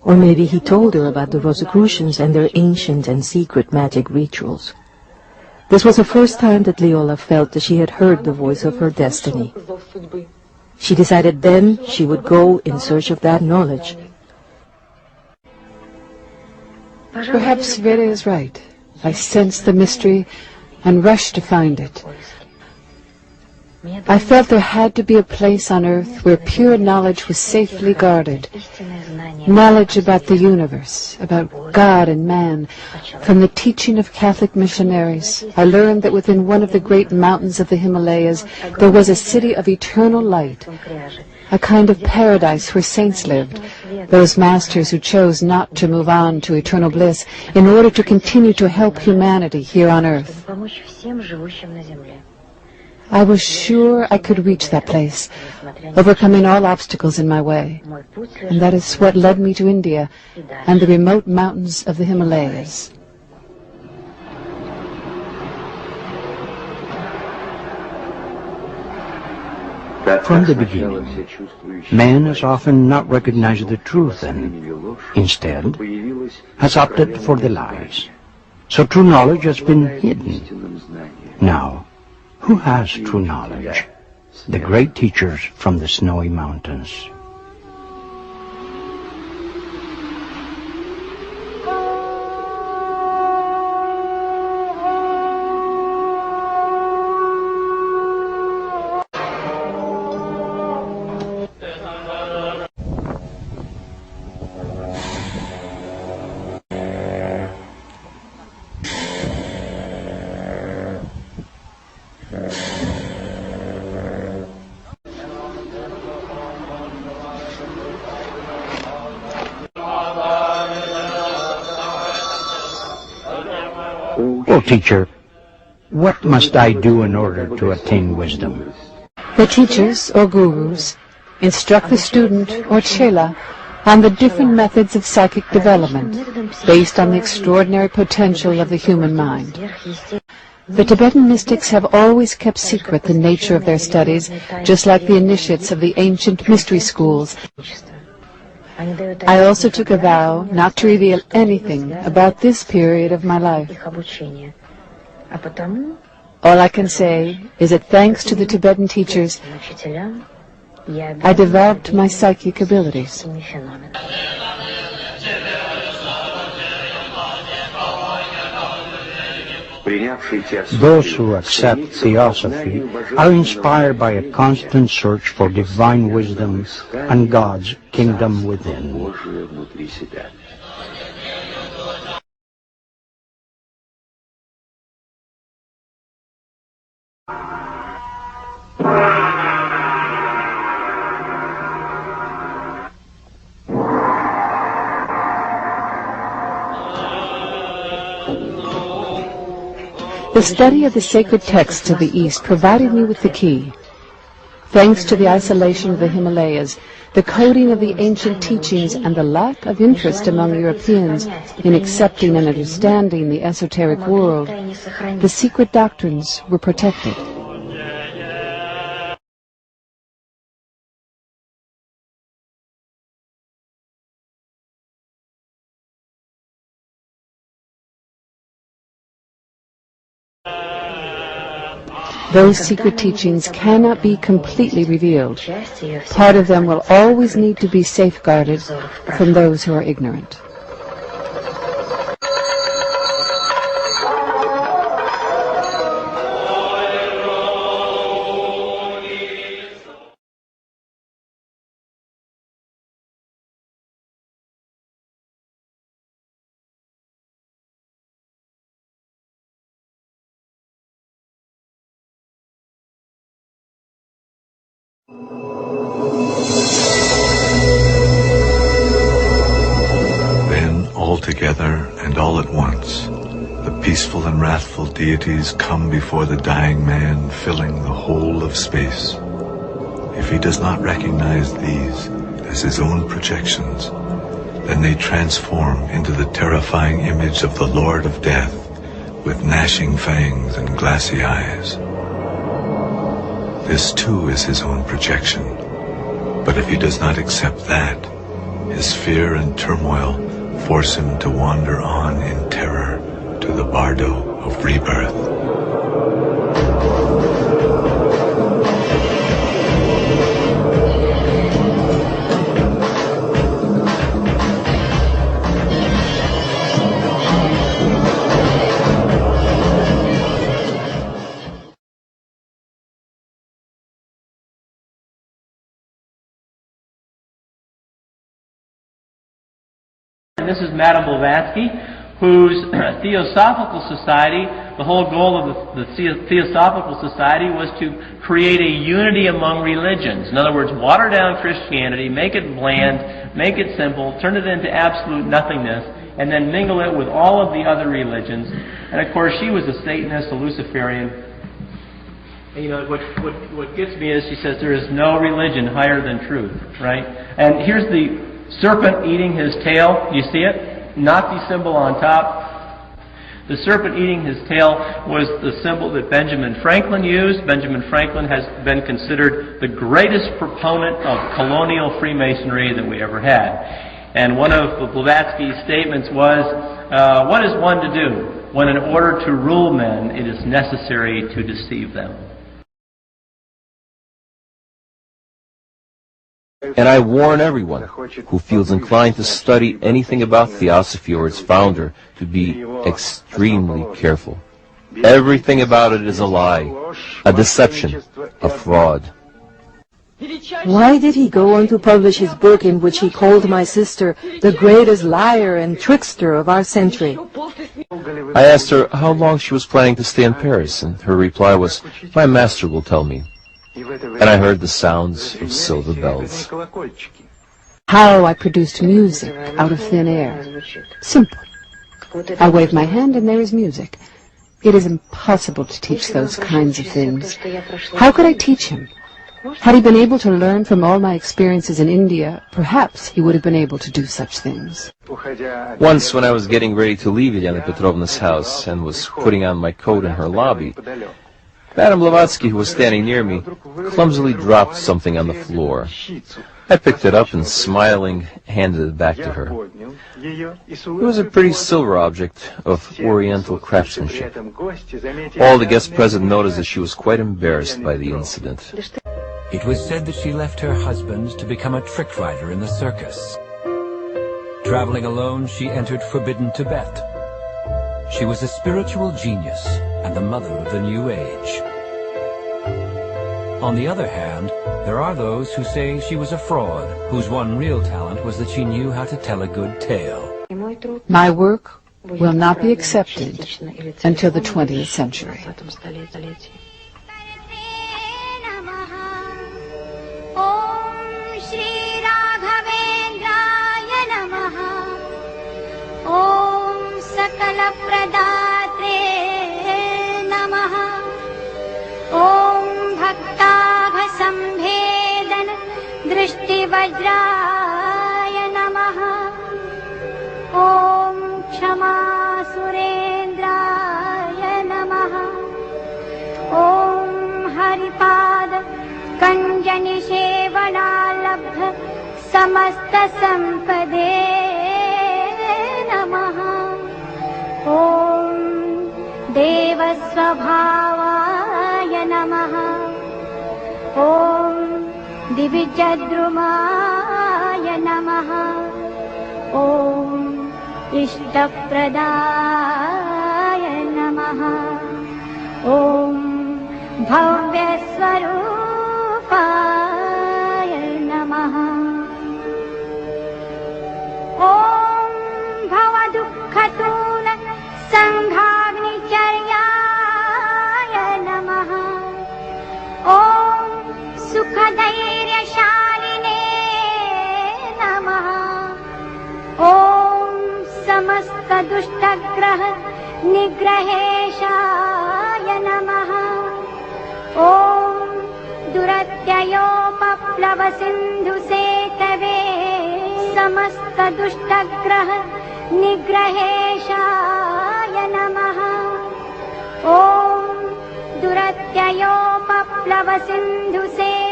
Or maybe he told her about the Rosicrucians and their ancient and secret magic rituals. This was the first time that Leola felt that she had heard the voice of her destiny. She decided then she would go in search of that knowledge. Perhaps Veda is right. I sensed the mystery and rushed to find it. I felt there had to be a place on earth where pure knowledge was safely guarded. Knowledge about the universe, about God and man. From the teaching of Catholic missionaries, I learned that within one of the great mountains of the Himalayas there was a city of eternal light, a kind of paradise where saints lived, those masters who chose not to move on to eternal bliss in order to continue to help humanity here on earth. I was sure I could reach that place, overcoming all obstacles in my way, and that is what led me to India and the remote mountains of the Himalayas. From the beginning, man has often not recognized the truth and, instead, has opted for the lies. So true knowledge has been hidden. Now, who has true knowledge? The great teachers from the snowy mountains. Oh, teacher, what must I do in order to attain wisdom? The teachers, or gurus, instruct the student, or chela, on the different methods of psychic development, based on the extraordinary potential of the human mind. The Tibetan mystics have always kept secret the nature of their studies, just like the initiates of the ancient mystery schools. I also took a vow not to reveal anything about this period of my life. All I can say is that thanks to the Tibetan teachers, I developed my psychic abilities. Those who accept theosophy are inspired by a constant search for divine wisdom and God's kingdom within. The study of the sacred texts of the East provided me with the key. Thanks to the isolation of the Himalayas, the coding of the ancient teachings, and the lack of interest among Europeans in accepting and understanding the esoteric world, the secret doctrines were protected. Those secret teachings cannot be completely revealed. Part of them will always need to be safeguarded from those who are ignorant. Together and all at once, the peaceful and wrathful deities come before the dying man, filling the whole of space. If he does not recognize these as his own projections, then they transform into the terrifying image of the Lord of Death, with gnashing fangs and glassy eyes. This too is his own projection, but if he does not accept that, His fear and turmoil force him to wander on in terror to the bardo of rebirth. This is Madame Blavatsky, whose Theosophical Society, the whole goal of the Theosophical Society was to create a unity among religions. In other words, water down Christianity, make it bland, make it simple, turn it into absolute nothingness, and then mingle it with all of the other religions. And of course, she was a Satanist, a Luciferian. And, you know, what gets me is she says there is no religion higher than truth, right? And here's the serpent eating his tail. You see it? Not the symbol on top. The serpent eating his tail was the symbol that Benjamin Franklin used. Benjamin Franklin has been considered the greatest proponent of colonial Freemasonry that we ever had. And one of Blavatsky's statements was, what is one to do when in order to rule men it is necessary to deceive them? And I warn everyone who feels inclined to study anything about Theosophy or its founder to be extremely careful. Everything about it is a lie, a deception, a fraud. Why did he go on to publish his book in which he called my sister the greatest liar and trickster of our century? I asked her how long she was planning to stay in Paris, and her reply was, "My master will tell me." And I heard the sounds of silver bells. How I produced music out of thin air. Simple. I wave my hand and there is music. It is impossible to teach those kinds of things. How could I teach him? Had he been able to learn from all my experiences in India, perhaps he would have been able to do such things. Once when I was getting ready to leave Helena Petrovna's house and was putting on my coat in her lobby, Madame Blavatsky, who was standing near me, clumsily dropped something on the floor. I picked it up and, smiling, handed it back to her. It was a pretty silver object of Oriental craftsmanship. All the guests present noticed that she was quite embarrassed by the incident. It was said that she left her husband to become a trick rider in the circus. Traveling alone, she entered forbidden Tibet. She was a spiritual genius and the mother of the New Age. On the other hand, there are those who say she was a fraud, whose one real talent was that she knew how to tell a good tale. My work will not be accepted until the 20th century. वज्राय नमः ॐ क्षमा सुरेन्द्राय नमः ॐ हरिपाद कञ्जनिषेवणालब्ध समस्त संपदे नमः ॐ देवस्वभावाय नमः ॐ दिविजद्रुमाय नमः ॐ इष्टप्रदाय नमः ॐ भव्यस्वरूपाय नमः ॐ भवदुःखतूल सङ्घाग्निचर्याय नमः ॐ सुखधैर्यशालिने नमः ॐ समस्तदुष्टग्रह निग्रहेशाय नमः ॐ दुरत्ययोपप्लवसिन्धुसेतवे समस्तदुष्टग्रह निग्रहेशाय नमः ॐ दुरत्ययोपप्लवसिन्धुसेतवे